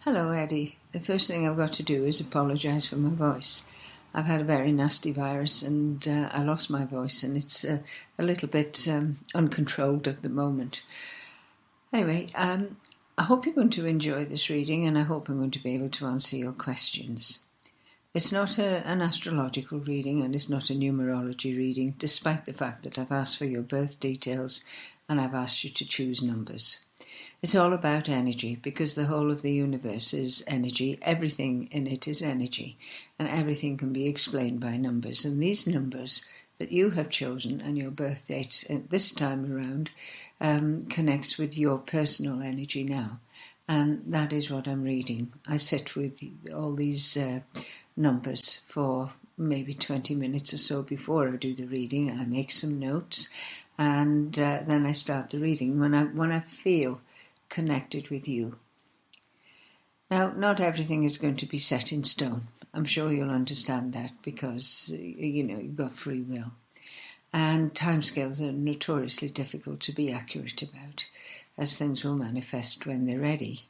Hello, Eddie. The first thing I've got to do is apologise for my voice. I've had a very nasty virus and I lost my voice, and it's a little bit uncontrolled at the moment. Anyway, I hope you're going to enjoy this reading, and I hope I'm going to be able to answer your questions. It's not an astrological reading, and it's not a numerology reading, despite the fact that I've asked for your birth details and I've asked you to choose numbers. It's all about energy, because the whole of the universe is energy. Everything in it is energy, and everything can be explained by numbers. And these numbers that you have chosen and your birth date this time around connects with your personal energy now. And that is what I'm reading. I sit with all these numbers for maybe 20 minutes or so before I do the reading. I make some notes, and then I start the reading when I feel connected with you. Now, not everything is going to be set in stone. I'm sure you'll understand that, because you've got free will, and timescales are notoriously difficult to be accurate about, as things will manifest when they're ready.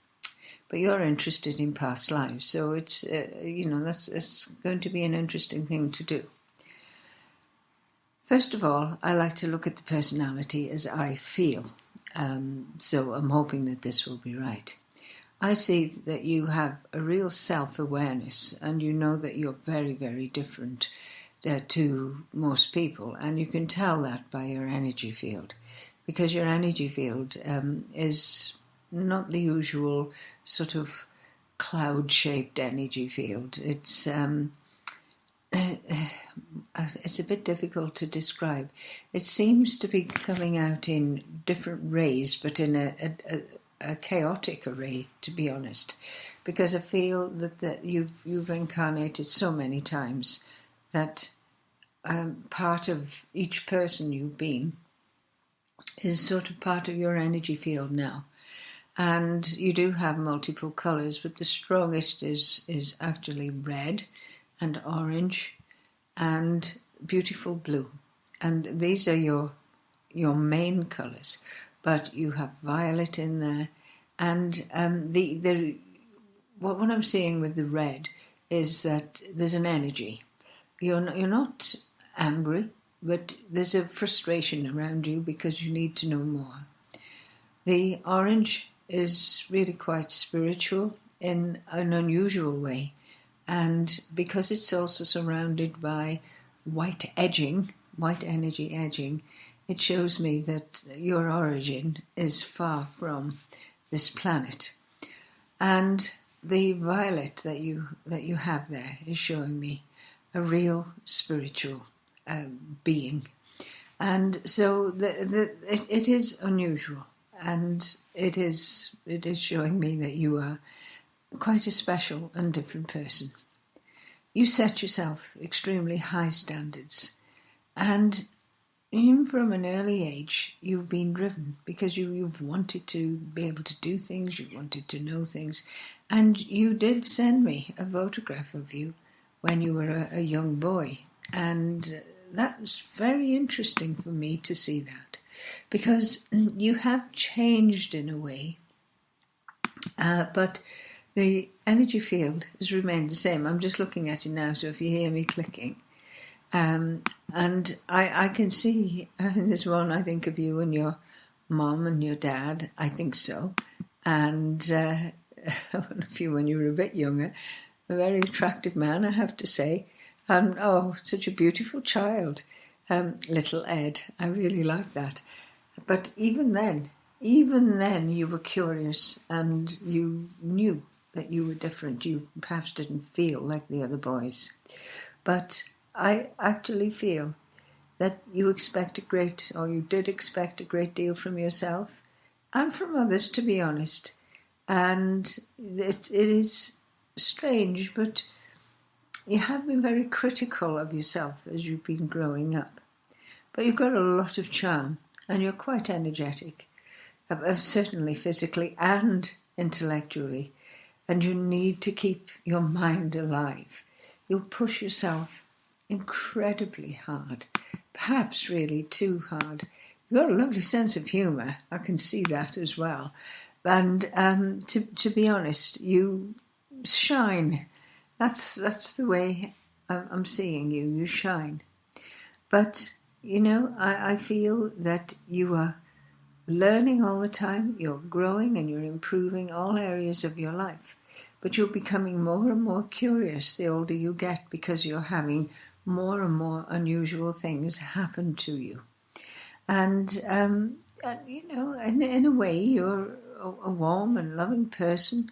But you're interested in past lives, so it's it's going to be an interesting thing to do. First of all, I like to look at the personality as I feel. So I'm hoping that this will be right. I see that you have a real self-awareness, and you know that you're very, very different to most people, and you can tell that by your energy field, because your energy field is not the usual sort of cloud-shaped energy field. It's a bit difficult to describe. It seems to be coming out in different rays, but in a chaotic array, to be honest, because I feel that you've incarnated so many times that part of each person you've been is sort of part of your energy field now. And you do have multiple colours, but the strongest is actually red and orange and beautiful blue. And these are your main colours, but you have violet in there. And what I'm seeing with the red is that there's an energy. You're not angry, but there's a frustration around you because you need to know more. The orange is really quite spiritual in an unusual way. And because it's also surrounded by white energy edging, it shows me that your origin is far from this planet. And the violet that you have there is showing me a real spiritual being. And so it is unusual, and it is showing me that you are quite a special and different person. You set yourself extremely high standards, and even from an early age you've been driven, because you've wanted to be able to do things, you've wanted to know things, and you did send me a photograph of you when you were a young boy, and that was very interesting for me to see that, because you have changed in a way, but the energy field has remained the same. I'm just looking at it now, so if you hear me clicking. And I can see in this one, I think of you and your mom and your dad, I think so. And one of you when you were a bit younger, a very attractive man, I have to say. And such a beautiful child, little Ed. I really like that. But even then you were curious, and you knew that you were different. You perhaps didn't feel like the other boys. But I actually feel that you did expect a great deal from yourself and from others, to be honest. And it is strange, but you have been very critical of yourself as you've been growing up. But you've got a lot of charm, and you're quite energetic, certainly physically and intellectually. And you need to keep your mind alive. You'll push yourself incredibly hard, perhaps really too hard. You've got a lovely sense of humour, I can see that as well. And to be honest, you shine. That's the way I'm seeing you. You shine. But, I feel that you are learning all the time. You're growing and you're improving all areas of your life. But you're becoming more and more curious the older you get, because you're having more and more unusual things happen to you. And in a way, you're a warm and loving person.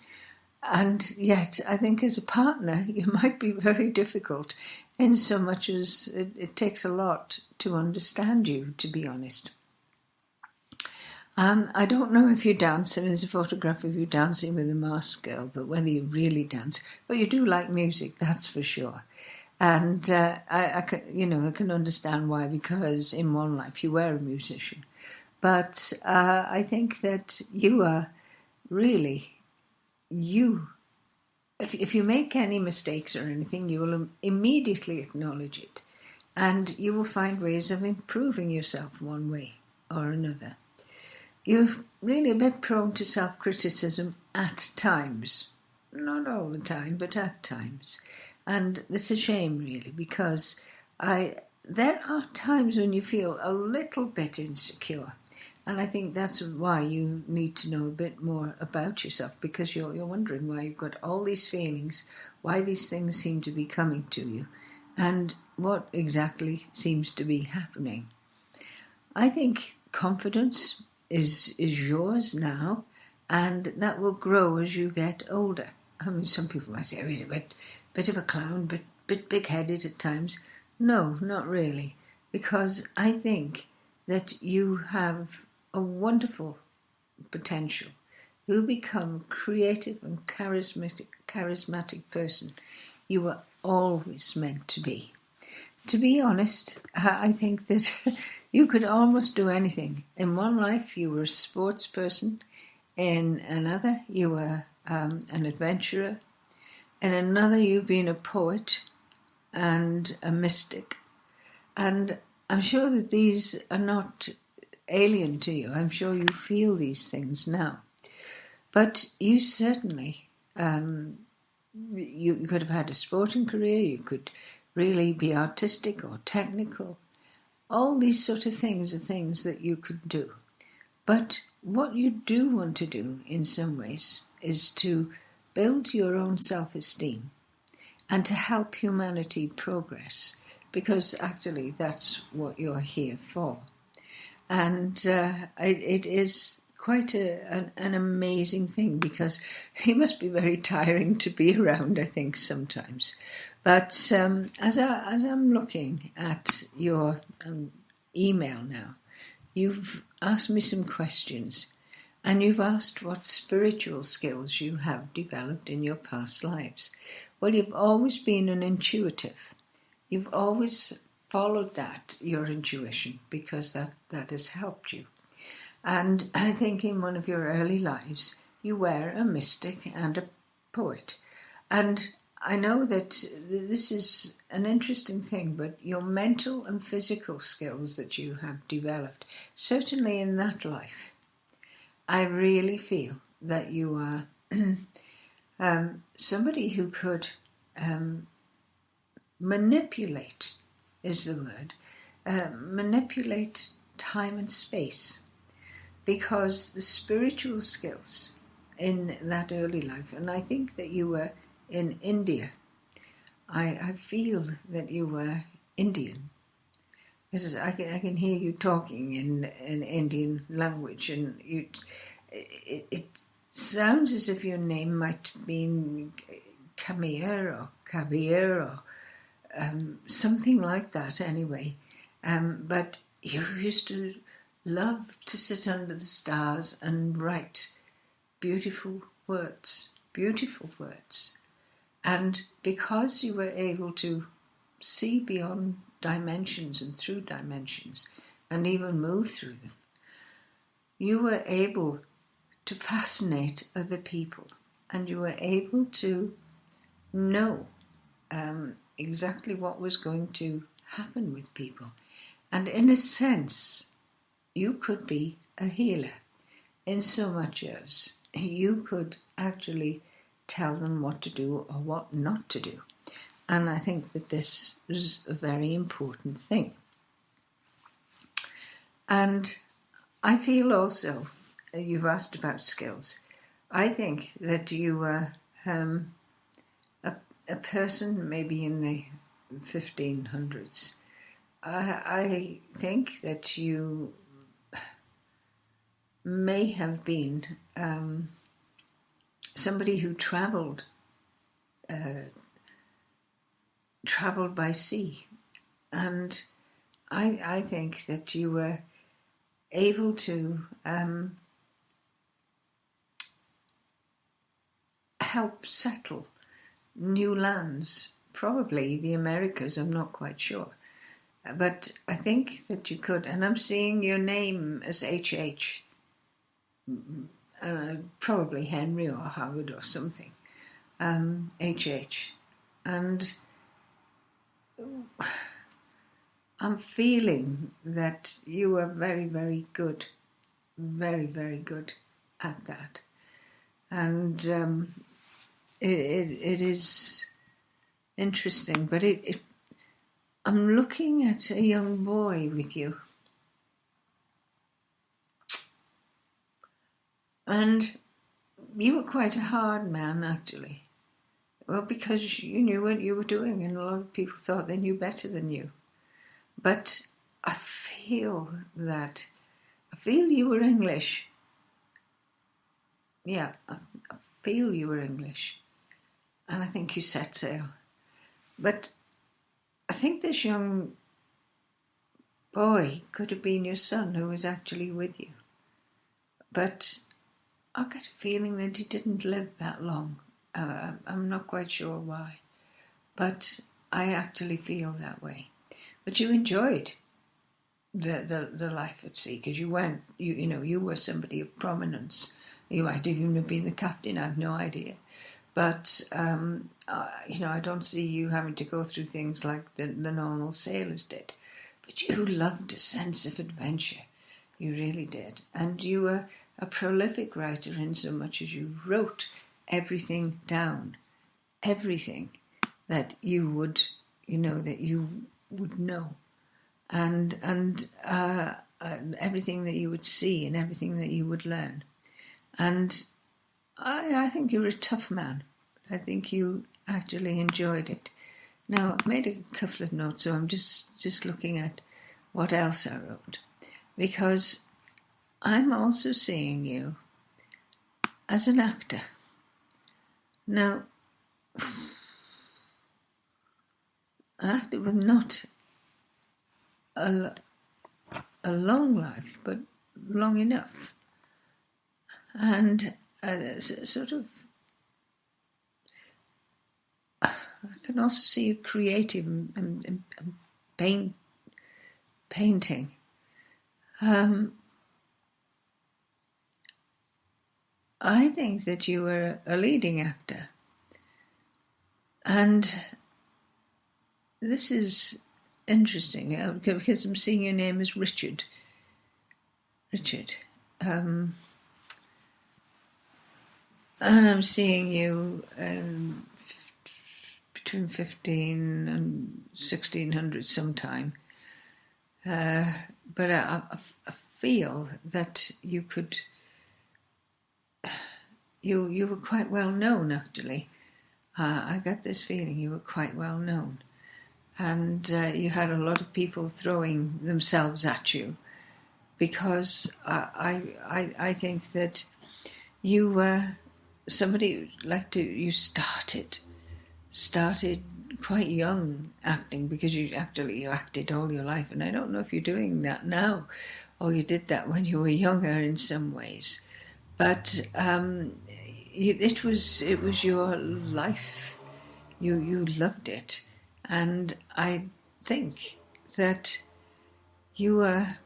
And yet, I think as a partner, you might be very difficult, in so much as it takes a lot to understand you, to be honest. I don't know if you dance, and there's a photograph of you dancing with a masked girl, but whether you really dance. But you do like music, that's for sure. And I can understand why, because in one life you were a musician. But I think that you are really, if you make any mistakes or anything, you will immediately acknowledge it. And you will find ways of improving yourself one way or another. You're really a bit prone to self-criticism at times. Not all the time, but at times. And it's a shame, really, because there are times when you feel a little bit insecure. And I think that's why you need to know a bit more about yourself, because you're wondering why you've got all these feelings, why these things seem to be coming to you, and what exactly seems to be happening. I think confidence is yours now, and that will grow as you get older. I mean, some people might say, he's a bit of a clown, bit big-headed at times. No, not really, because I think that you have a wonderful potential. You become creative and charismatic person you were always meant to be. To be honest, I think that you could almost do anything. In one life, you were a sports person. In another, you were an adventurer. In another, you've been a poet and a mystic. And I'm sure that these are not alien to you. I'm sure you feel these things now. But you certainly, you could have had a sporting career, you could really be artistic or technical. All these sort of things are things that you could do. But what you do want to do in some ways is to build your own self-esteem and to help humanity progress, because actually that's what you're here for. And it is quite an amazing thing, because he must be very tiring to be around, I think, sometimes. But as I'm looking at your email now, you've asked me some questions, and you've asked what spiritual skills you have developed in your past lives. Well, you've always been an intuitive. You've always followed that, your intuition, because that has helped you. And I think in one of your early lives, you were a mystic and a poet. And I know that this is an interesting thing, but your mental and physical skills that you have developed, certainly in that life, I really feel that you are somebody who could manipulate, is the word, manipulate time and space, because the spiritual skills in that early life, and I think that you were in India. I feel that you were Indian. I can hear you talking in Indian language, and it sounds as if your name might have been Kamir or Kabir or something like that anyway. But you used to love to sit under the stars and write beautiful words. And because you were able to see beyond dimensions and through dimensions and even move through them, you were able to fascinate other people, and you were able to know exactly what was going to happen with people. And in a sense, you could be a healer, in so much as you could actually tell them what to do or what not to do. And I think that this is a very important thing. And I feel also, you've asked about skills, I think that you were a person maybe in the 1500s. I think that you may have been somebody who travelled by sea, and I think that you were able to help settle new lands, probably the Americas, I'm not quite sure. But I think that you could, and I'm seeing your name as HH, probably Henry or Howard or something, HH. And I'm feeling that you are very, very good, very, very good at that. And it is interesting, but I'm looking at a young boy with you. And you were quite a hard man, actually. Well, because you knew what you were doing, and a lot of people thought they knew better than you. But I feel you were English. Yeah, I feel you were English. And I think you set sail. But I think this young boy could have been your son who was actually with you. But I get a feeling that he didn't live that long. I'm not quite sure why. But I actually feel that way. But you enjoyed the life at sea, because you went, you were somebody of prominence. You might even have been the captain, I have no idea. But, I don't see you having to go through things like the normal sailors did. But you loved a sense of adventure. You really did. And you were a prolific writer in so much as you wrote everything down. Everything that you would, know. And everything that you would see and everything that you would learn. And I think you were a tough man. I think you actually enjoyed it. Now, I've made a couple of notes, so I'm just looking at what else I wrote. Because I'm also seeing you as an actor. Now, an actor with not a long life, but long enough. And sort of, I can also see you creative and painting. I think that you were a leading actor. And this is interesting because I'm seeing your name as Richard. And I'm seeing you between 15 and 1600 sometime. But I feel that you could... You were quite well known, actually. I got this feeling you were quite well known. And you had a lot of people throwing themselves at you, because I think that you were somebody you started quite young acting, because you acted all your life, and I don't know if you're doing that now or you did that when you were younger in some ways, but it was your life. You loved it, and I think that you were